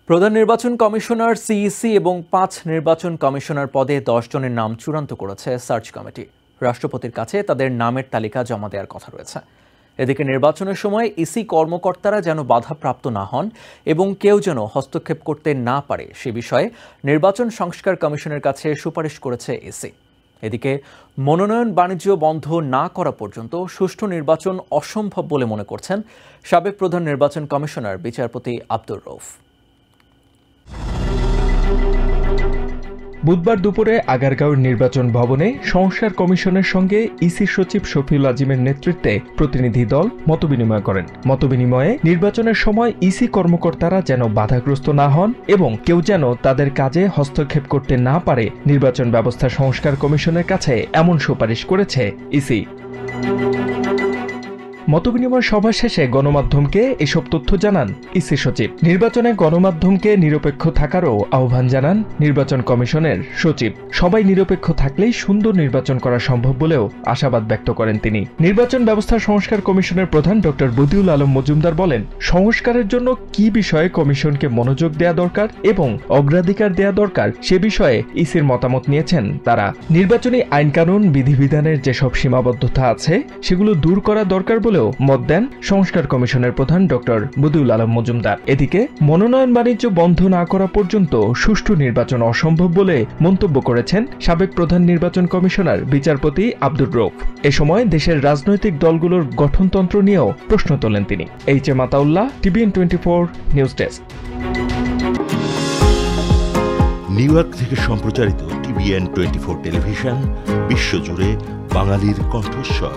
প্রধান নির্বাচন commissioner CEC এবং ৫ নির্বাচন কমিশনার পদে ১০ জনের নাম চূড়ান্ত করেছে সার্চ কমিটি। রাষ্ট্রপতির কাছে তাদের নামের তালিকা জমা দেওয়ার কথা রয়েছে। এদিকে নির্বাচনের সময় ইসি কর্মকর্তারা যেন বাধাপ্রাপ্ত না হন এবং কেউ যেন হস্তক্ষেপ করতে না পারে সে বিষয়ে নির্বাচন সংস্কার কমিশনের কাছে সুপারিশ করেছে ইসি। এদিকে মনোনয়ন বাণিজ্য বন্ধ না করা পর্যন্ত সুষ্ঠু নির্বাচন অসম্ভব বলে মনে করছেন সাবেক প্রধান নির্বাচন কমিশনার বিচারপতি আব্দুর রউফ। বুধবার দুপুরে আগারগাঁওয়ের নির্বাচন ভবনে সংস্কার কমিশনের সঙ্গে ইসি সচিব শফিউল আজিমের নেতৃত্বে প্রতিনিধি দল মতবিনিময় করেন। মতবিনিময়ে নির্বাচনের সময় ইসি কর্মকর্তারা যেন বাধাগ্রস্ত না হন এবং কেউ যেন তাদের কাজে হস্তক্ষেপ করতে না পারে নির্বাচন ব্যবস্থা সংস্কার কমিশনের কাছে এমন সুপারিশ করেছে ইসি। মতবিনিময় সভা শেষে গণমাধ্যমকে এসব তথ্য জানান ইসি সচিব। নির্বাচনে গণমাধ্যমকে নিরপেক্ষ থাকারও আহ্বান জানান নির্বাচন কমিশনের সচিব। সবাই নিরপেক্ষ থাকলেই সুন্দর নির্বাচন করা সম্ভব বলেও আশাবাদ ব্যক্ত করেন তিনি। নির্বাচন ব্যবস্থা সংস্কার কমিশনের প্রধান ডক্টর বদিউল আলম মজুমদার বলেন, সংস্কারের জন্য কি বিষয়ে কমিশনকে মনোযোগ দেয়া দরকার এবং অগ্রাধিকার দেয়া দরকার সে বিষয়ে ইসির মতামত নিয়েছেন তারা। নির্বাচনী আইনকানুন বিধিবিধানের যেসব সীমাবদ্ধতা আছে সেগুলো দূর করা দরকার বলেও মত দেন সংস্কার কমিশনের প্রধান ডক্টর বদিউল আলম মজুমদার। এদিকে মনোনয়ন বাণিজ্য বন্ধ না করা পর্যন্ত সুষ্ঠু নির্বাচন অসম্ভব বলে মন্তব্য করেছেন সাবেক প্রধান নির্বাচন কমিশনার বিচারপতি আব্দুর রউফ। এ সময় দেশের রাজনৈতিক দলগুলোর গঠনতন্ত্র নিয়েও প্রশ্ন তোলেন তিনি। HM. Ataullah, TVN 24 news desk. New York থেকে সম্প্রচারিত TVN 24 টেলিভিশন বিশ্বজুড়ে বাঙালির কণ্ঠস্বর।